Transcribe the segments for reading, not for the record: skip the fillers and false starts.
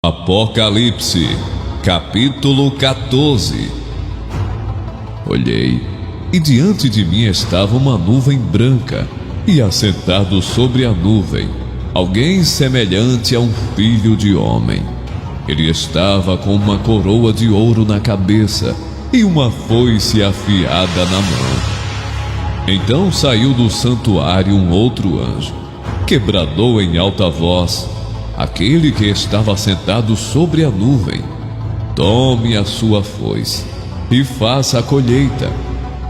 Apocalipse, capítulo 14. Olhei, e diante de mim estava uma nuvem branca, e assentado sobre a nuvem, alguém semelhante a um filho de homem. Ele estava com uma coroa de ouro na cabeça e uma foice afiada na mão. Então saiu do santuário um outro anjo, que bradou em alta voz àquele que estava sentado sobre a nuvem: tome a sua foice e faça a colheita,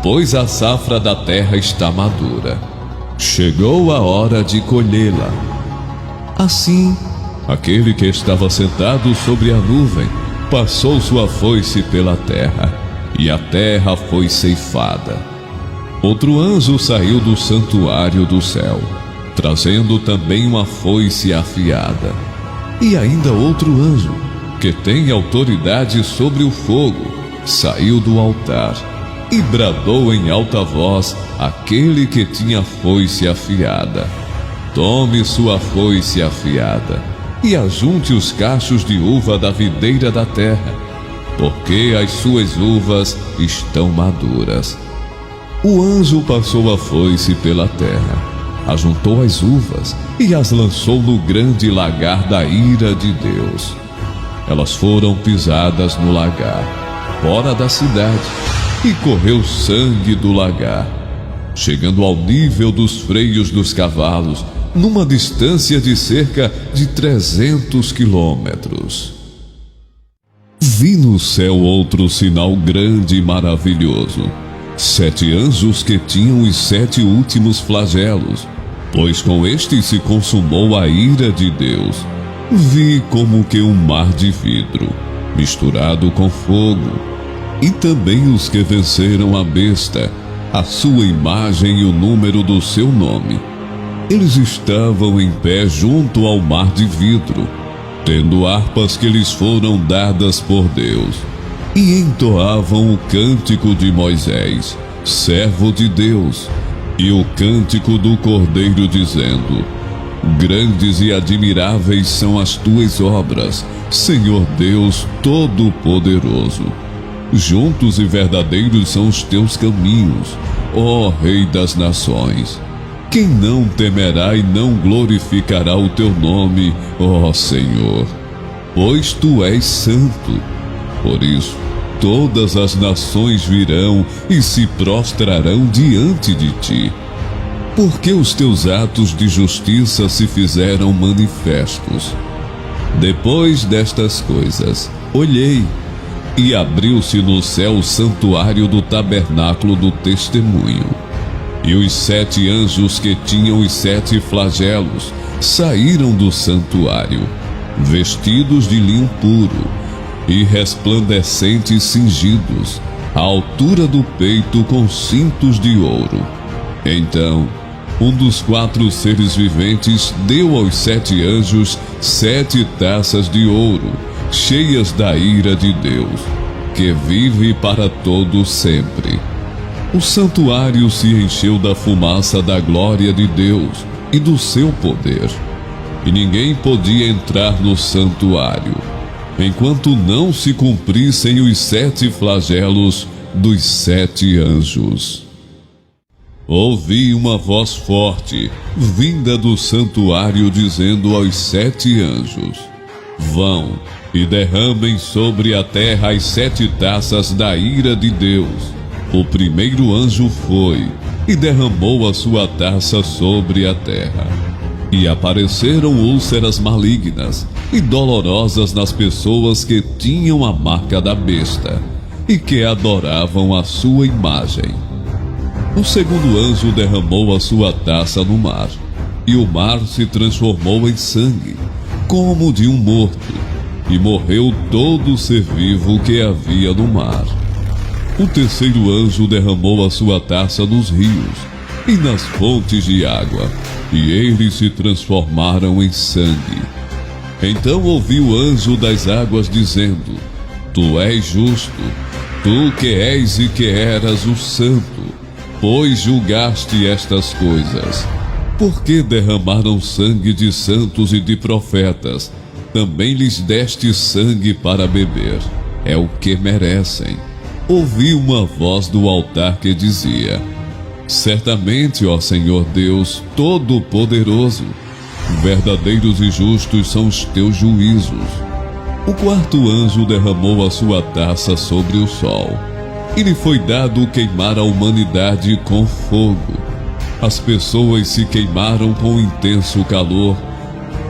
pois a safra da terra está madura. Chegou a hora de colhê-la. Assim, aquele que estava sentado sobre a nuvem passou sua foice pela terra, e a terra foi ceifada. Outro anjo saiu do santuário do céu, trazendo também uma foice afiada. E ainda outro anjo, que tem autoridade sobre o fogo, saiu do altar e bradou em alta voz àquele que tinha foice afiada: tome sua foice afiada e ajunte os cachos de uva da videira da terra, porque as suas uvas estão maduras. O anjo passou a foice pela terra, ajuntou as uvas e as lançou no grande lagar da ira de Deus. Elas foram pisadas no lagar, fora da cidade, e correu sangue do lagar, chegando ao nível dos freios dos cavalos, numa distância de cerca de 300 quilômetros. Vi no céu outro sinal grande e maravilhoso: 7 anjos que tinham os 7 últimos flagelos, pois com estes se consumou a ira de Deus. Vi como que um mar de vidro, misturado com fogo, e também os que venceram a besta, a sua imagem e o número do seu nome. Eles estavam em pé junto ao mar de vidro, tendo harpas que lhes foram dadas por Deus, e entoavam o cântico de Moisés, servo de Deus, e o cântico do Cordeiro, dizendo: grandes e admiráveis são as tuas obras, Senhor Deus Todo-Poderoso. Juntos e verdadeiros são os teus caminhos, ó Rei das nações. Quem não temerá e não glorificará o teu nome, ó Senhor? Pois tu és santo. Por isso, todas as nações virão e se prostrarão diante de ti, porque os teus atos de justiça se fizeram manifestos. Depois destas coisas, olhei, e abriu-se no céu o santuário do tabernáculo do testemunho. E os 7 anjos que tinham os 7 flagelos saíram do santuário, vestidos de linho puro e resplandecentes, cingidos à altura do peito com cintos de ouro. Então, um dos 4 seres viventes deu aos 7 anjos 7 taças de ouro, cheias da ira de Deus, que vive para todo sempre. O santuário se encheu da fumaça da glória de Deus e do seu poder, e ninguém podia entrar no santuário, enquanto não se cumprissem os 7 flagelos dos 7 anjos. Ouvi uma voz forte, vinda do santuário, dizendo aos 7 anjos: vão e derramem sobre a terra as 7 taças da ira de Deus. O primeiro anjo foi e derramou a sua taça sobre a terra. E apareceram úlceras malignas e dolorosas nas pessoas que tinham a marca da besta e que adoravam a sua imagem. O segundo anjo derramou a sua taça no mar, e o mar se transformou em sangue, como de um morto, e morreu todo ser vivo que havia no mar. O terceiro anjo derramou a sua taça nos rios e nas fontes de água, e eles se transformaram em sangue. Então ouvi o anjo das águas dizendo: tu és justo, tu que és e que eras o santo, pois julgaste estas coisas. Porque derramaram sangue de santos e de profetas, também lhes deste sangue para beber. É o que merecem. Ouvi uma voz do altar que dizia: certamente, ó Senhor Deus Todo-Poderoso, verdadeiros e justos são os teus juízos. O quarto anjo derramou a sua taça sobre o sol, e lhe foi dado queimar a humanidade com fogo. As pessoas se queimaram com intenso calor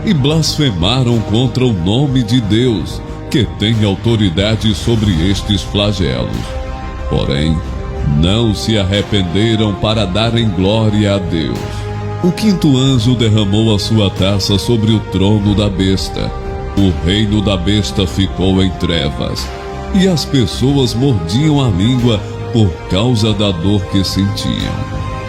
e blasfemaram contra o nome de Deus, que tem autoridade sobre estes flagelos. Porém, não se arrependeram para darem glória a Deus. O quinto anjo derramou a sua taça sobre o trono da besta. O reino da besta ficou em trevas, e as pessoas mordiam a língua por causa da dor que sentiam,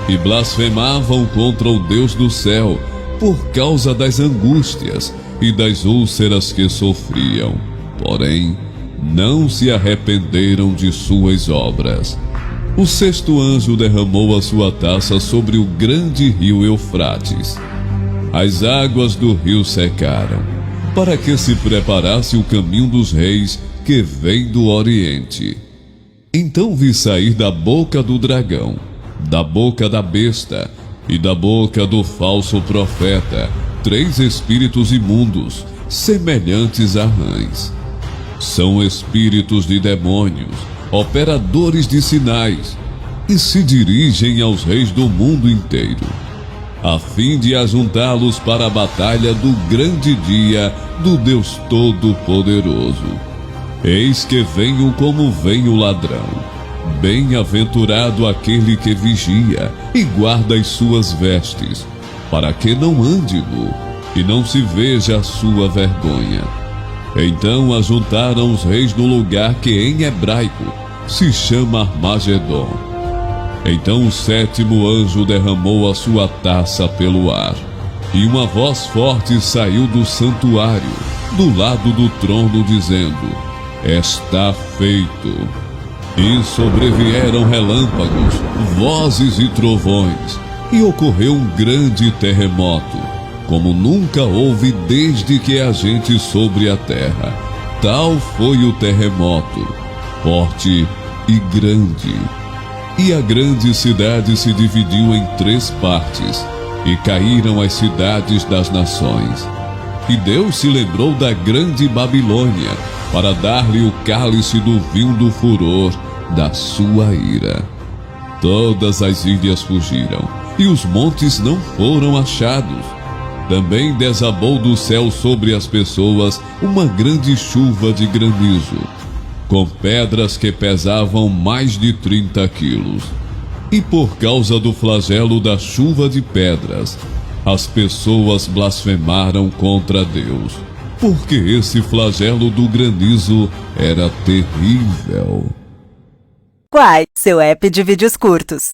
e blasfemavam contra o Deus do céu por causa das angústias e das úlceras que sofriam. Porém, não se arrependeram de suas obras. O sexto anjo derramou a sua taça sobre o grande rio Eufrates. As águas do rio secaram, para que se preparasse o caminho dos reis que vem do Oriente. Então vi sair da boca do dragão, da boca da besta e da boca do falso profeta 3 espíritos imundos, semelhantes a rãs. São espíritos de demônios, operadores de sinais, e se dirigem aos reis do mundo inteiro, a fim de ajuntá-los para a batalha do grande dia do Deus Todo-Poderoso. Eis que venho como vem o ladrão. Bem-aventurado aquele que vigia e guarda as suas vestes, para que não ande nu e não se veja a sua vergonha. Então ajuntaram os reis no lugar que em hebraico se chama Armagedon. Então o sétimo anjo derramou a sua taça pelo ar, e uma voz forte saiu do santuário, do lado do trono, dizendo: está feito. E sobrevieram relâmpagos, vozes e trovões, e ocorreu um grande terremoto, como nunca houve desde que há gente sobre a terra. Tal foi o terremoto, forte e grande. E a grande cidade se dividiu em 3 partes, e caíram as cidades das nações. E Deus se lembrou da grande Babilônia, para dar-lhe o cálice do vinho do furor da sua ira. Todas as ilhas fugiram, e os montes não foram achados. Também desabou do céu sobre as pessoas uma grande chuva de granizo, com pedras que pesavam mais de 30 quilos. E por causa do flagelo da chuva de pedras, as pessoas blasfemaram contra Deus, porque esse flagelo do granizo era terrível. Quai, seu app de vídeos curtos.